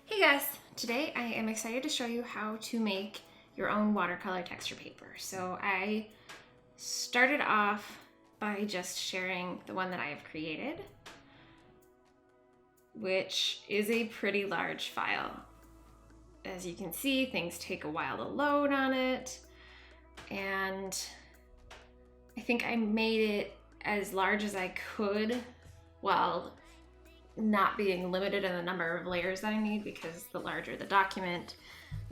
Hey guys, today I am excited to show you how to make your own watercolor texture paper. So I started off by just sharing the one that I have created, which is a pretty large file. As you can see, things take a while to load on it, and I think I made it as large as I could while not being limited in the number of layers that I need, because the larger the document,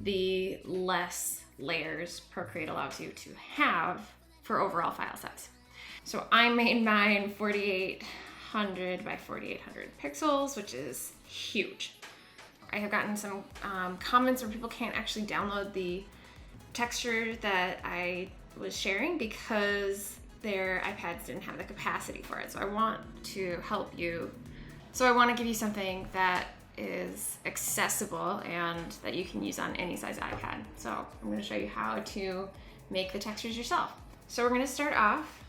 the less layers Procreate allows you to have for overall file size. So I made mine 4800 by 4800 pixels, which is huge. I have gotten some comments where people can't actually download the texture that I was sharing because their iPads didn't have the capacity for it. So I want to help you. So I want to give you something that is accessible and that you can use on any size iPad. So I'm going to show you how to make the textures yourself. So we're going to start off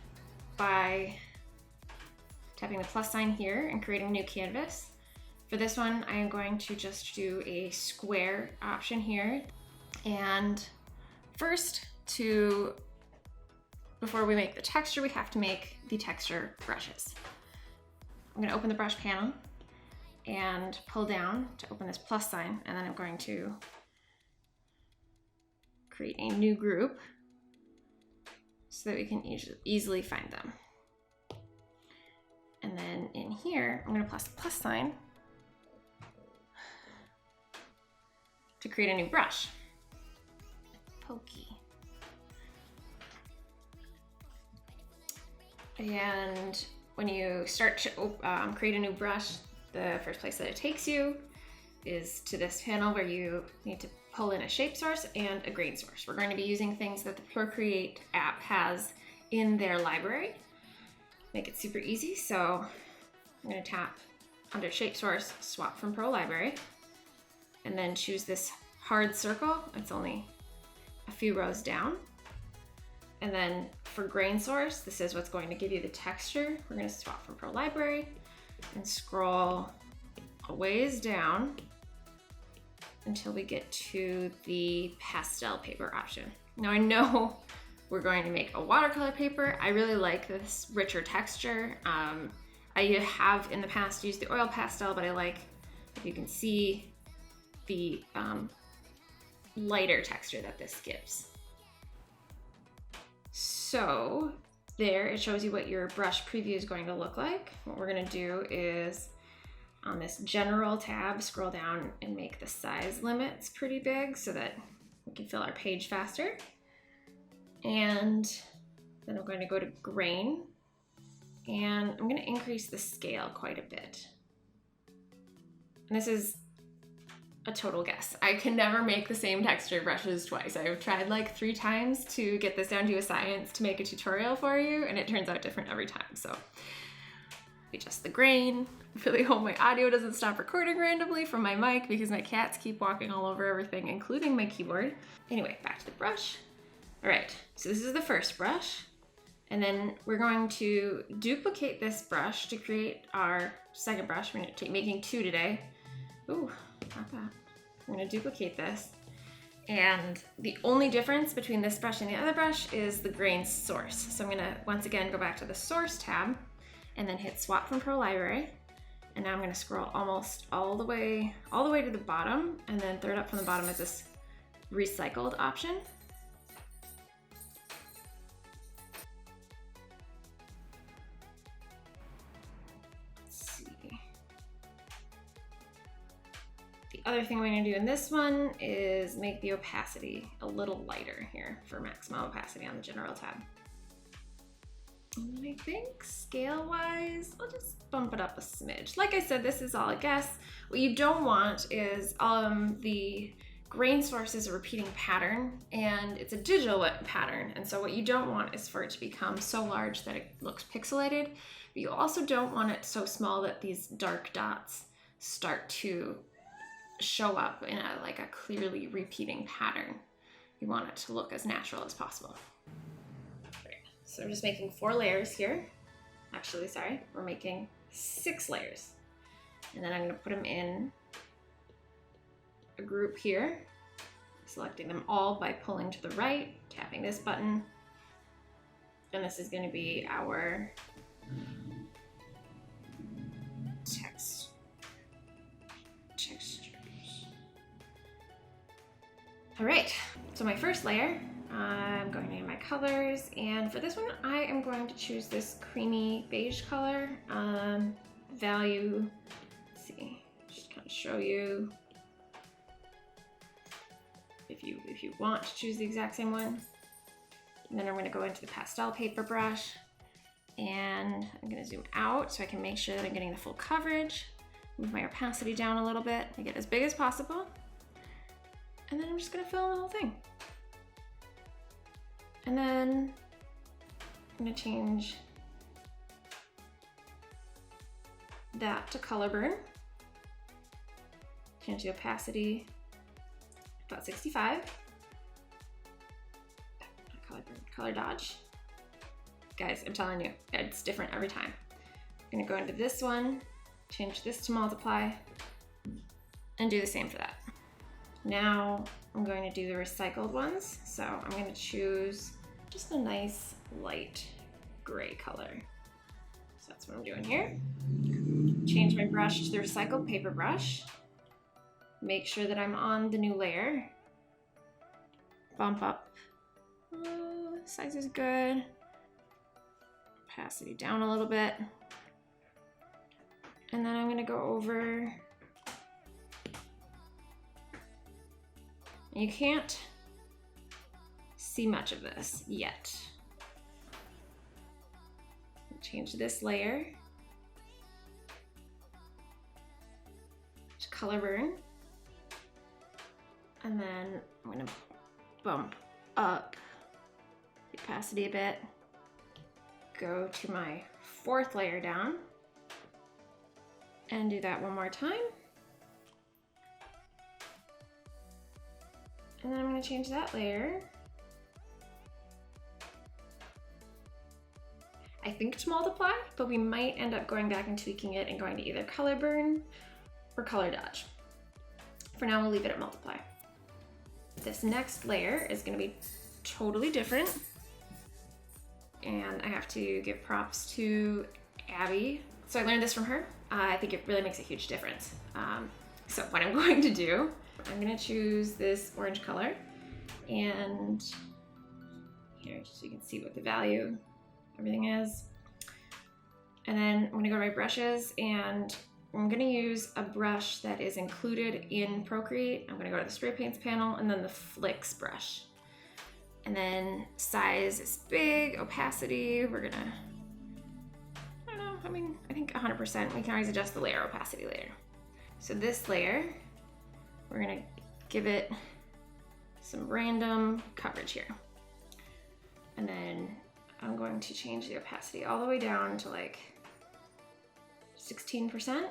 by tapping the plus sign here and creating a new canvas. For this one, I am going to just do a square option here. And first, before we make the texture, we have to make the texture brushes. I'm going to open the brush panel and pull down to open this plus sign, and then I'm going to create a new group so that we can easily find them. And then in here, I'm going to press the plus sign to create a new brush. Pokey. And when you start to create a new brush, the first place that it takes you is to this panel where you need to pull in a shape source and a grain source. We're going to be using things that the Procreate app has in their library. Make it super easy. So I'm going to tap under shape source, swap from Pro Library, and then choose this hard circle. It's only a few rows down. And then for grain source, this is what's going to give you the texture. We're going to swap from Pro Library and scroll a ways down until we get to the pastel paper option. Now I know we're going to make a watercolor paper. I really like this richer texture. I have in the past used the oil pastel, but I like, if you can see, the lighter texture that this gives. So there, it shows you what your brush preview is going to look like. What we're going to do is on this general tab, scroll down and make the size limits pretty big so that we can fill our page faster. And then I'm going to go to grain, and I'm going to increase the scale quite a bit. And this is a total guess. I can never make the same texture brushes twice. I've tried like 3 times to get this down to a science to make a tutorial for you, and it turns out different every time. So adjust the grain. I really hope my audio doesn't stop recording randomly from my mic because my cats keep walking all over everything, including my keyboard. Anyway, back to the brush. All right, so this is the first brush. And then we're going to duplicate this brush to create our second brush. We're going to making 2 today. Ooh, not that. We're going to duplicate this. And the only difference between this brush and the other brush is the grain source. So I'm going to once again go back to the source tab and then hit swap from Pro Library. And now I'm going to scroll almost all the way to the bottom, and then third up from the bottom is this recycled option. The other thing I'm going to do in this one is make the opacity a little lighter here for maximum opacity on the general tab. And I think scale-wise, I'll just bump it up a smidge. Like I said, this is all a guess. What you don't want is the grain source is a repeating pattern, and it's a digital pattern. And so what you don't want is for it to become so large that it looks pixelated, but you also don't want it so small that these dark dots start to show up in a clearly repeating pattern. You want it to look as natural as possible. So we're just making 4 layers here. Actually, sorry, we're making 6 layers. And then I'm going to put them in a group here, selecting them all by pulling to the right, tapping this button, and this is going to be our textures. All right, so my first layer, I'm going to name my colors, and for this one I am going to choose this creamy beige color. Value, let's see, just kind of show you if you want to choose the exact same one. And then I'm going to go into the pastel paper brush, and I'm going to zoom out so I can make sure that I'm getting the full coverage. Move my opacity down a little bit and get as big as possible. And then I'm just going to fill in the whole thing. And then I'm going to change that to color burn. Change the opacity about 65. Color dodge. Guys, I'm telling you, it's different every time. I'm gonna go into this one, change this to multiply, and do the same for that. Now I'm going to do the recycled ones. So I'm going to choose just a nice light gray color. So that's what I'm doing here. Change my brush to the recycled paper brush. Make sure that I'm on the new layer. Bump up. Size is good. Opacity down a little bit. And then I'm going to go over. You can't see much of this yet. Change this layer to color burn. And then I'm going to bump up the opacity a bit. Go to my fourth layer down and do that one more time. And then I'm going to change that layer, I think, to multiply, but we might end up going back and tweaking it and going to either color burn or color dodge. For now, we'll leave it at multiply. This next layer is going to be totally different, and I have to give props to Abby. So I learned this from her. I think it really makes a huge difference. So what I'm going to do, I'm going to choose this orange color, and here, just so you can see what the value, everything is. And then I'm going to go to my brushes, and I'm going to use a brush that is included in Procreate. I'm going to go to the spray paints panel and then the flicks brush. And then size is big, opacity, we're gonna, I don't know, I think 100%. We can always adjust the layer opacity later. So this layer, we're gonna give it some random coverage here. And then I'm going to change the opacity all the way down to like 16%.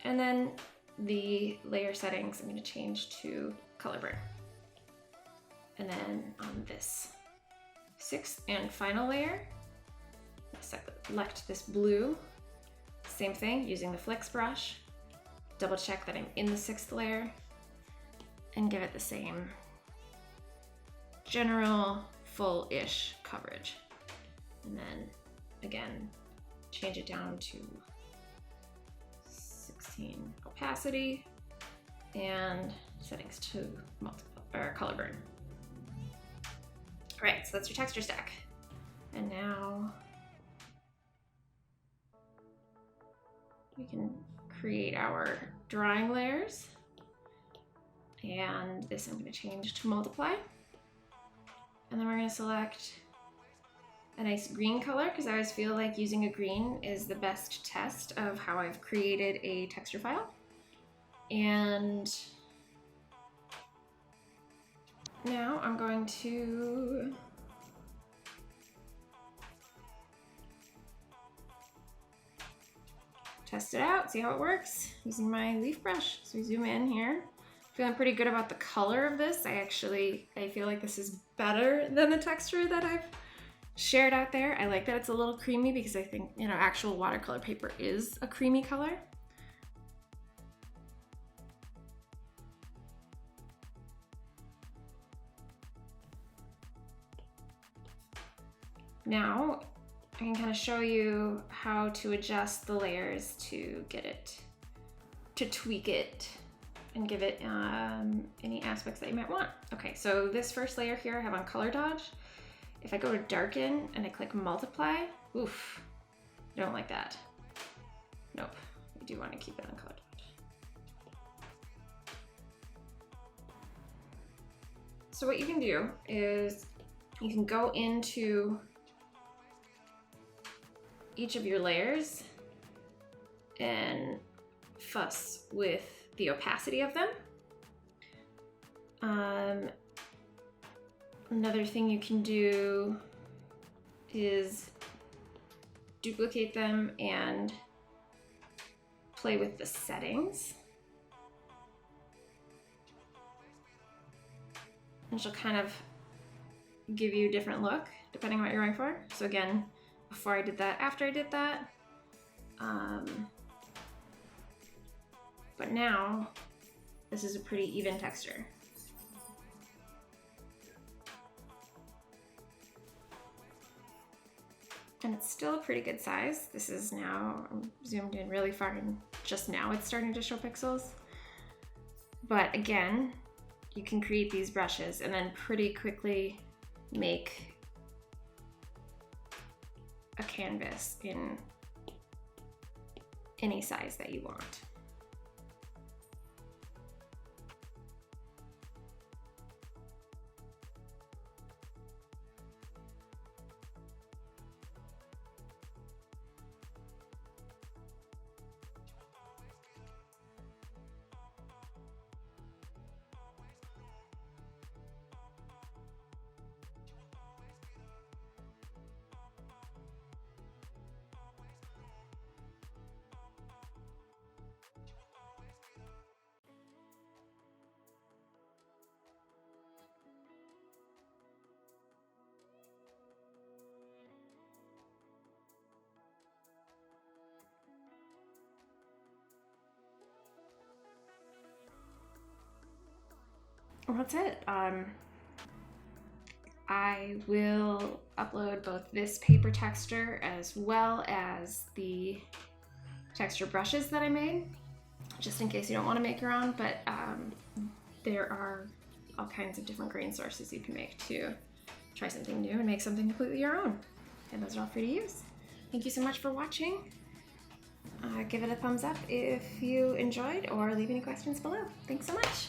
And then the layer settings, I'm gonna change to color burn. And then on this sixth and final layer, select this blue. Same thing, using the flicks brush. Double check that I'm in the sixth layer and give it the same general full-ish coverage. And then again, change it down to 16 opacity and settings to color burn. All right, so that's your texture stack. And now we can create our drawing layers. And this I'm going to change to multiply. And then we're going to select a nice green color, because I always feel like using a green is the best test of how I've created a texture file. And now I'm going to test it out, see how it works using my leaf brush. So we zoom in here. Feeling pretty good about the color of this. I feel like this is better than the texture that I've shared out there. I like that it's a little creamy because I think, you know, actual watercolor paper is a creamy color. Now I can kind of show you how to adjust the layers to get it, to tweak it and give it any aspects that you might want. Okay, so this first layer here I have on color dodge. If I go to darken and I click multiply, oof, I don't like that. Nope, we do want to keep it on color dodge. So what you can do is you can go into each of your layers and fuss with the opacity of them. Another thing you can do is duplicate them and play with the settings. And she'll kind of give you a different look depending on what you're going for. So again, before I did that, after I did that. But now this is a pretty even texture. And it's still a pretty good size. This is now, I'm zoomed in really far and just now it's starting to show pixels. But again, you can create these brushes and then pretty quickly make a canvas in any size that you want. Well, that's it. I will upload both this paper texture as well as the texture brushes that I made, just in case you don't want to make your own, but there are all kinds of different grain sources you can make to try something new and make something completely your own. And those are all free to use. Thank you so much for watching. Give it a thumbs up if you enjoyed, or leave any questions below. Thanks so much.